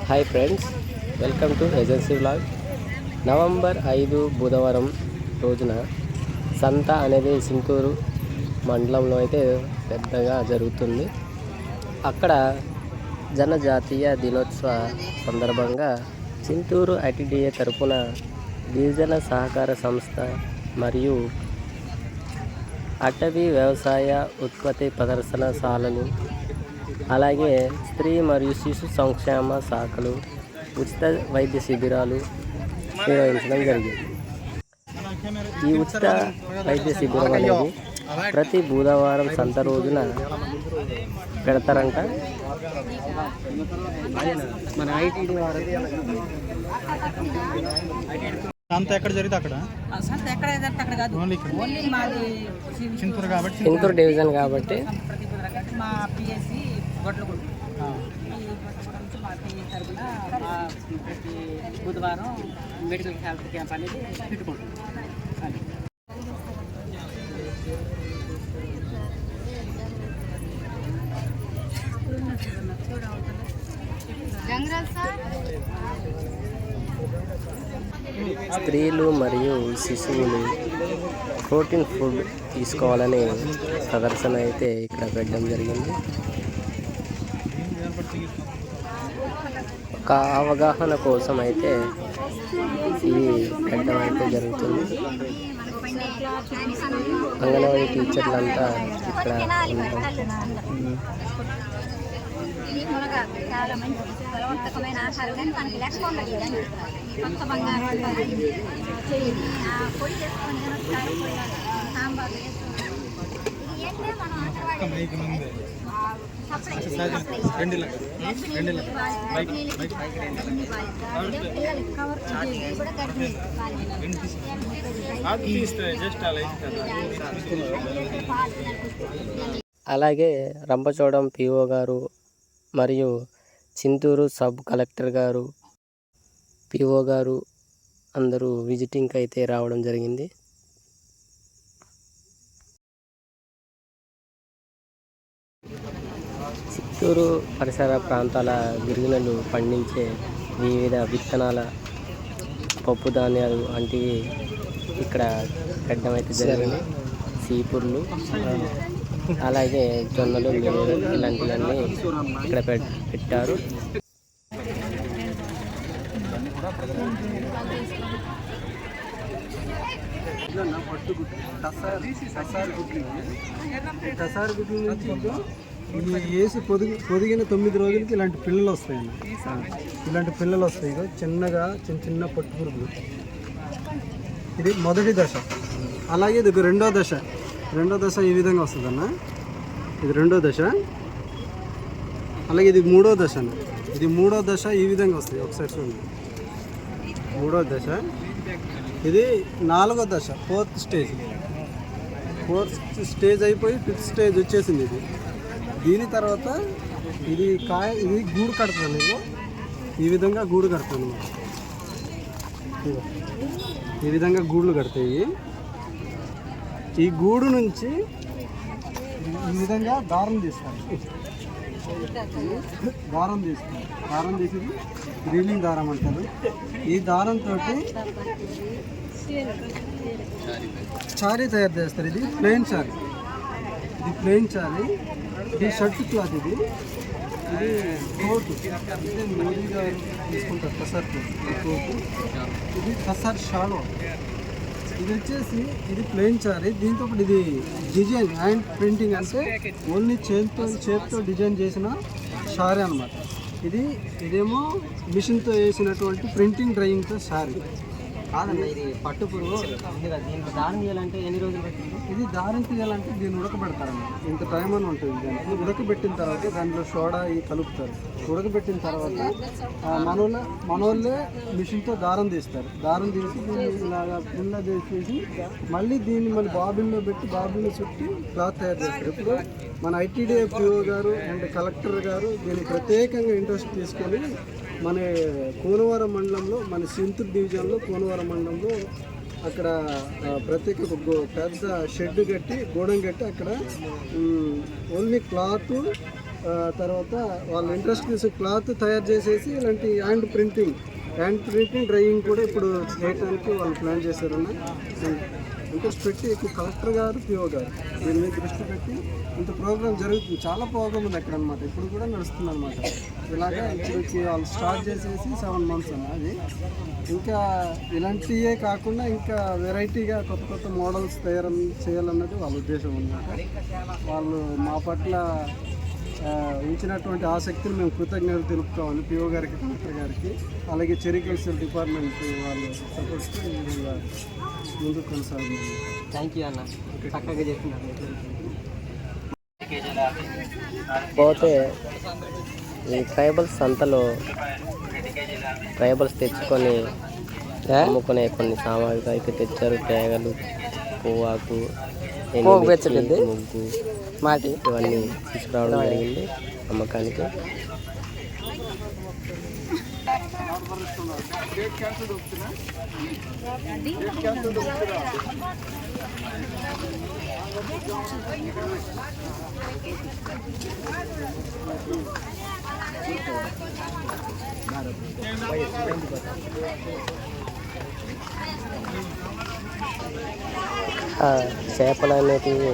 Hi friends, welcome to agency vlog. November 5 బుధవారం రోజున సంత అనేది సింతూరు మండలంలో అయితే పెద్దగా జరుగుతుంది. అక్కడ జనజాతీయ దినోత్సవ సందర్భంగా చింతూరు ఐటీడీఏ తరపున గిరిజన సహకార సంస్థ మరియు అటవీ వ్యవసాయ ఉత్పత్తి ప్రదర్శనశాలలు, అలాగే స్త్రీ మరియు శిశు సంక్షేమ శాఖలు ఉచిత వైద్య శిబిరాలు నిర్వహించడం జరిగింది. ఈ ఉచిత వైద్య శిబిరం అనేది ప్రతి బుధవారం సంత రోజున పెడతారంట. మన ఐటీడీ సంత ఎక్కడ జరిగితే అక్కడ సంత ఎక్కడ అక్కడ కాదు, ఓన్లీ మాది చింతూరు కాబట్టి చింతూరు డివిజన్ కాబట్టి మా పిఎస్సి గొడ్లగుంట నుంచి మా పిఎస్ తరఫున ప్రతి బుధవారం మెడికల్ హెల్త్ క్యాంప్ అనేది పెట్టుకుంటాం. స్త్రీలు మరియు శిశువులు ప్రోటీన్ ఫుడ్ తీసుకోవాలని ప్రదర్శన అయితే ఇక్కడ పెట్టడం జరిగింది. ఒక అవగాహన కోసం అయితే ఇది పెట్టడం అయితే జరుగుతుంది. అంగన్వాడీ టీచర్లంతా ఇక్కడ ఇది మునగ చాలా మంచి బలవంతకమైన ఆహారం, కానీ మనకి లెక్క ఉండదు. కానీ కొత్త బంగారం పొడి చేసుకొని సాంబార్ ఏంటంటే మనం అలాగే రంపచోడవరం పిఓ గారు మరియు చింతూరు సబ్ కలెక్టర్ గారు, పిఓ గారు అందరూ విజిటింగ్కి అయితే రావడం జరిగింది. చిత్తూరు పరిసర ప్రాంతాల గిరిజనులు పండించే వివిధ విత్తనాల, పప్పు ధాన్యాలు వంటివి ఇక్కడ పెట్టడం అయితే జరిగింది. సీపుర్లు, అలాగే జొన్నలు, మినుములు ఇలాంటివన్నీ ఇక్కడ పెట్టారు. కసారి గుడ్ల నుంచి ఇది వేసి పొదిగిన 9 రోజులకి ఇలాంటి పిల్లలు వస్తాయన్న. ఇలాంటి పిల్లలు వస్తాయి. చిన్నగా చిన్న పట్టు పురుగులు. ఇది మొదటి దశ. అలాగే ఇది రెండో దశ. ఈ విధంగా వస్తుందన్న. ఇది రెండో దశ. అలాగే ఇది మూడో దశ అన్న. ఇది మూడో దశ ఈ విధంగా వస్తుంది. ఒకసారి చూడండి. మూడో దశ. ఇది నాలుగో దశ, ఫోర్త్ స్టేజ్ అయిపోయి 5th స్టేజ్ వచ్చేసింది. ఇది దీని తర్వాత ఇది గూడు కడుతుంది. ఈ విధంగా గూడు కడుతుంది. ఈ విధంగా గూడులు కడతాయి. ఈ గూడు నుంచి ఈ విధంగా దారం తీస్తారు. దారం తీసి రీలింగ్ దారం అంటారు. ఈ దారంతో చారీ తయారు చేస్తారు. ఇది ప్లెయిన్ చారీ. ఇది షర్ట్ క్లాత్. ఇది కోటు. అంటే మోడీ గారు తీసుకుంటారు కసర్ కోటు. ఇది కసర్ షాలో. ఇది వచ్చేసి ఇది ప్లెయిన్ చారీ. దీంతో పాటు ఇది డిజైన్ హ్యాండ్ ప్రింటింగ్, అంటే ఓన్లీ చేతితో డిజైన్ చేసిన షారీ అనమాట. ఇదేమో మిషన్తో వేసినటువంటి ప్రింటింగ్ డ్రైయింగ్తో షారీ కాదన్న. ఇది పట్టు పురుగు. దీనికి దారం తీయాలంటే ఎన్ని రోజులు పడుతుంది? ఇది దారం తీయాలంటే దీన్ని ఉడకబెడతారన్న. ఇంత టైం అని ఉంటుంది. దానికి ఉడకబెట్టిన తర్వాత దాంట్లో సోడా కలుపుతారు. ఉడకబెట్టిన తర్వాత మనోళ్ళే మిషన్తో దారం తీస్తారు. దారం తీసి దీన్ని ఇలాగా పుల్ల చేసేసి మళ్ళీ బాబిల్లో పెట్టి బాబిల్లో చుట్టి క్లాత్ తయారు చేస్తారు. ఇప్పుడు మన ఐటీడీఏ పిఓ గారు అండ్ కలెక్టర్ గారు దీన్ని ప్రత్యేకంగా ఇంట్రెస్ట్ తీసుకొని మన కోనవరం మండలంలో, మన చింతూరు డివిజన్లో కోనవరం మండలంలో అక్కడ ప్రత్యేక పెద్ద షెడ్ కట్టి, గోడం కట్టి అక్కడ ఓన్లీ క్లాత్ తర్వాత వాళ్ళ ఇంట్రెస్ట్ తీసి క్లాత్ తయారు చేసేసి ఇలాంటి హ్యాండ్ ప్రింటింగ్ డ్రైయింగ్ కూడా ఇప్పుడు చేయడానికి వాళ్ళు ప్లాన్ చేశారన్న. ఇంట్రెస్ట్ పెట్టి కలెక్టర్ గారు పిఓ గారు దీని మీద దృష్టి పెట్టి ఇంత ప్రోగ్రామ్ జరుగుతుంది. చాలా ప్రోగ్రామ్ ఉంది అక్కడ అనమాట, ఇప్పుడు కూడా నడుస్తుంది అనమాట. ఇలాగా ఇప్పుడు వాళ్ళు స్టార్ట్ చేసేసి 7 months అన్న. అది ఇంకా ఇలాంటివే కాకుండా ఇంకా వెరైటీగా కొత్త మోడల్స్ తయారు చేయాలన్నది వాళ్ళ ఉద్దేశం అన్నమాట. వాళ్ళు మా పట్ల ఉంచినటువంటి ఆసక్తిని మేము కృతజ్ఞతలు తెలుపుతామని పిఓ గారికి, కలెక్టర్ గారికి, అలాగే సెరికల్చర్ డిపార్ట్మెంట్ వాళ్ళు సపోర్ట్కి ఈ విధంగా ముందుకు కొనసాగుతుంది. థ్యాంక్ యూ అన్న, చక్కగా చెప్పినారు. పోతే ఈ ట్రైబల్స్ సంతలో ట్రైబల్స్ తెచ్చుకొని అమ్ముకునే కొన్ని సామాగ్రి అయితే తెచ్చారు. తేగలు, పువ్వాకు, ముగ్గు, మాటి ఇవన్నీ తీసుకురావడం జరిగింది అమ్మకానికి. చేపలు అనేటివి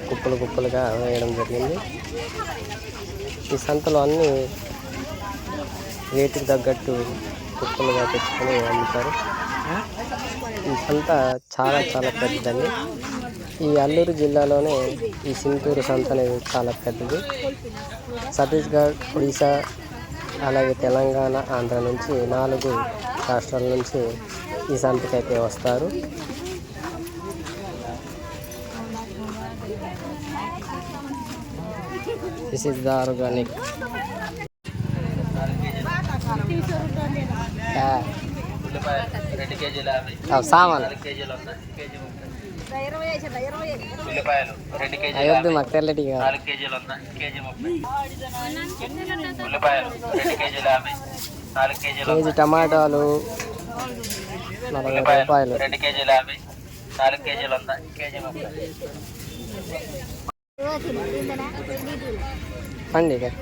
కుప్పలుగా వేయడం జరిగింది. ఈ సంతలో అన్నీ రేటుకి తగ్గట్టు కుప్పలుగా తెచ్చుకొని అమ్ముతారు. ఈ సంత చాలా పెద్దదండి. ఈ అల్లూరు జిల్లాలోనే ఈ సింతూరు సంత అనేది చాలా పెద్దది. ఛత్తీస్గఢ్, ఒడిశా, అలాగే తెలంగాణ, ఆంధ్ర నుంచి 4 రాష్ట్రాల నుంచి ఈ సంతకైతే వస్తారు. This is the organic. సామాన్ అయ్యొద్దు మాకు తెల్లటి కేజీ టమాటాలు 40 రూపాయలు. పండి ఇక్కడ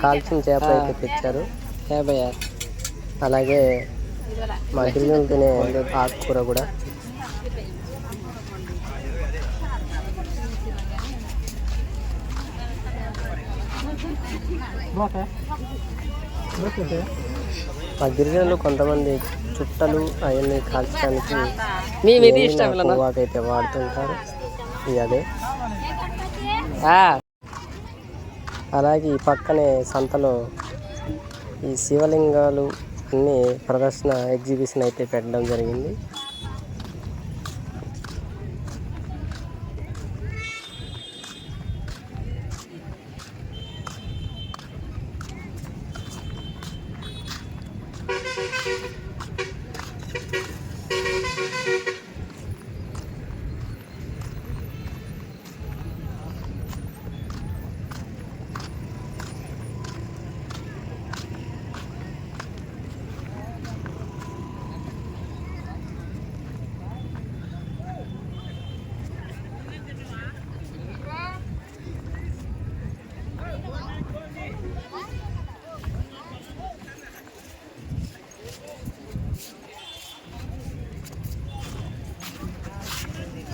కాల్చిన చేప అయితే తెచ్చారు 50. అలాగే మా గిరిజనులు తినే ఆకుకూర కూడా. మా గిరిజనులు కొంతమంది చుట్టలు అవన్నీ కాల్చడానికి పువ్వాకైతే వాడుతుంటారు. అదే అలాగే ఈ పక్కనే సంతలో ఈ శివలింగాలు అన్నీ ప్రదర్శన ఎగ్జిబిషన్ అయితే పెట్టడం జరిగింది.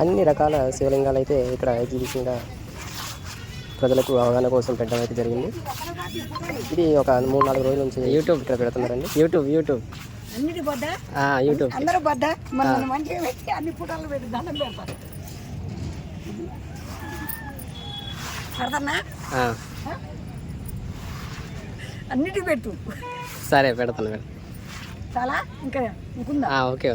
అన్ని రకాల శివలింగాలు అయితే ఇక్కడ ఎగ్జిబిషన్గా ప్రజలకు అవగాహన కోసం పెట్టడం అయితే జరిగింది. ఇది ఒక 3-4 రోజుల నుంచి యూట్యూబ్ ఇక్కడ పెడుతున్నారండి. యూట్యూబ్ యూట్యూబ్ అన్నిటి పెట్టు. సరే పెడతాను. చాలా ఇంకా ఓకే.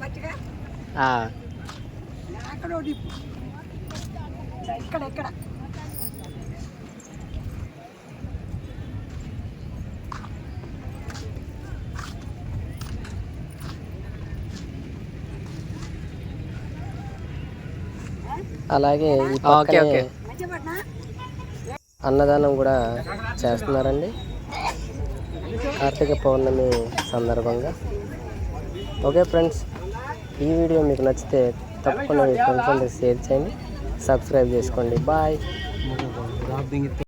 మంచిగా ఆ, అక్కడ ఒకటి ఇక్కడ ఇక్కడ అలాగే ఈ పక్కనే మంచిగా పడినా అన్నదానం కూడా చేస్తున్నారండి కార్తీక పౌర్ణమి సందర్భంగా. ఓకే ఫ్రెండ్స్, ఈ వీడియో మీకు నచ్చితే తప్పకుండా మీ ఫ్రెండ్స్ అందరికి షేర్ చేయండి, సబ్స్క్రైబ్ చేసుకోండి. బాయ్.